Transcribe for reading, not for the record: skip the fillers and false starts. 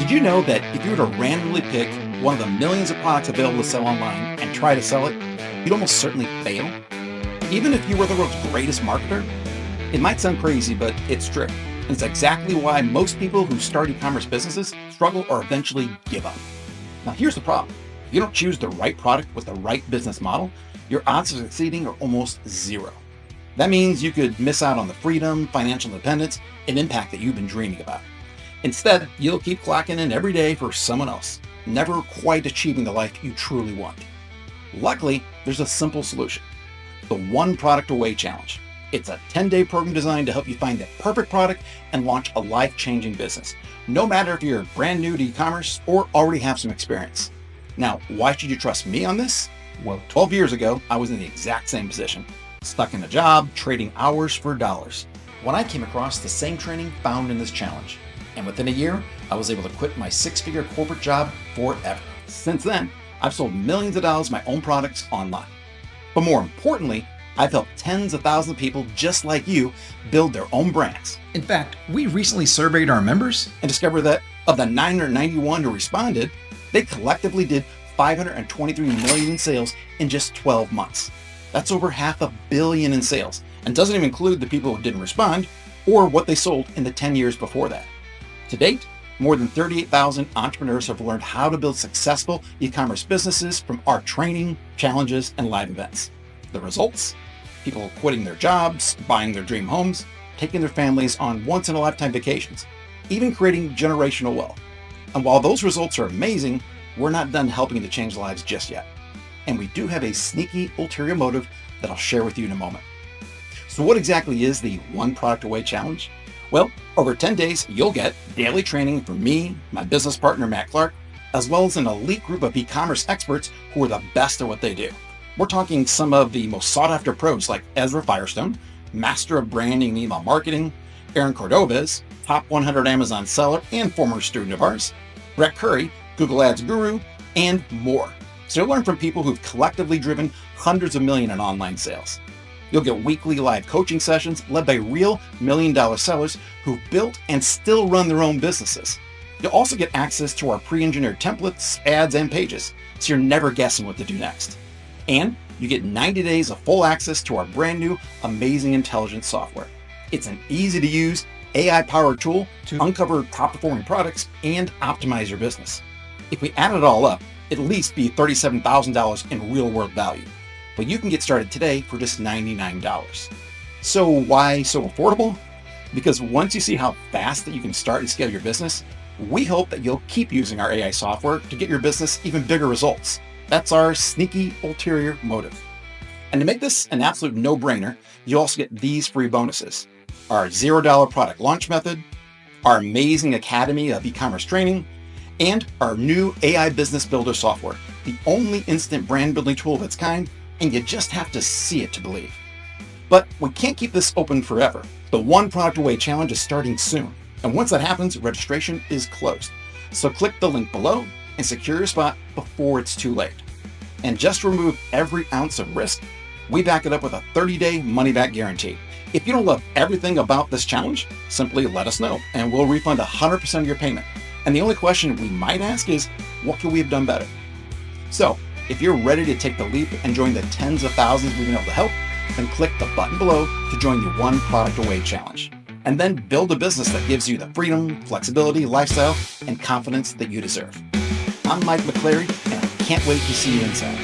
Did you know that if you were to randomly pick one of the millions of products available to sell online and try to sell it, you'd almost certainly fail? Even if you were the world's greatest marketer? It might sound crazy, but it's true. And it's exactly why most people who start e-commerce businesses struggle or eventually give up. Now, here's the problem. If you don't choose the right product with the right business model, your odds of succeeding are almost zero. That means you could miss out on the freedom, financial independence, and impact that you've been dreaming about. Instead, you'll keep clocking in every day for someone else, never quite achieving the life you truly want. Luckily, there's a simple solution: the One Product Away Challenge. It's a 10-day program designed to help you find the perfect product and launch a life-changing business, no matter if you're brand new to e-commerce or already have some experience. Now, why should you trust me on this? Well, 12 years ago, I was in the exact same position, stuck in a job, trading hours for dollars, when I came across the same training found in this challenge. And within a year, I was able to quit my six-figure corporate job forever. Since then, I've sold millions of dollars of my own products online. But more importantly, I've helped tens of thousands of people just like you build their own brands. In fact, we recently surveyed our members And discovered that of the 991 who responded, they collectively did 523 million in sales in just 12 months. That's over $500 million in sales, and doesn't even include the people who didn't respond or what they sold in the 10 years before that. To date, more than 38,000 entrepreneurs have learned how to build successful e-commerce businesses from our training, challenges, and live events. The results? People quitting their jobs, buying their dream homes, taking their families on once-in-a-lifetime vacations, even creating generational wealth. And while those results are amazing, we're not done helping to change lives just yet. And we do have a sneaky ulterior motive that I'll share with you in a moment. So what exactly is the One Product Away Challenge? Well, over 10 days, you'll get daily training from me, my business partner, Matt Clark, as well as an elite group of e-commerce experts who are the best at what they do. We're talking some of the most sought-after pros like Ezra Firestone, master of branding and email marketing, Aaron Cordovez, top 100 Amazon seller and former student of ours, Brett Curry, Google Ads guru, and more. So you'll learn from people who've collectively driven hundreds of millions in online sales. You'll get weekly live coaching sessions led by real million-dollar sellers who've built and still run their own businesses. You'll also get access to our pre-engineered templates, ads, and pages, so you're never guessing what to do next. And you get 90 days of full access to our brand new amazing intelligence software. It's an easy-to-use, AI-powered tool to uncover top-performing products and optimize your business. If we add it all up, it'll at least be $37,000 in real-world value. But you can get started today for just $99. So why so affordable? Because once you see how fast that you can start and scale your business, we hope that you'll keep using our AI software to get your business even bigger results. That's our sneaky ulterior motive. And to make this an absolute no-brainer, you also get these free bonuses: our $0 product launch method, our amazing Academy of e-commerce training, and our new AI Business Builder software, the only instant brand building tool of its kind, and you just have to see it to believe. But we can't keep this open forever. The One Product Away Challenge is starting soon, and once that happens, registration is closed. So click the link below and secure your spot before it's too late. And just to remove every ounce of risk, we back it up with a 30-day money-back guarantee. If you don't love everything about this challenge, simply let us know, and we'll refund 100% of your payment. And the only question we might ask is, what could we have done better? So, if you're ready to take the leap and join the tens of thousands we've been able to help, then click the button below to join the One Product Away Challenge. And then build a business that gives you the freedom, flexibility, lifestyle, and confidence that you deserve. I'm Mike McCleary, and I can't wait to see you inside.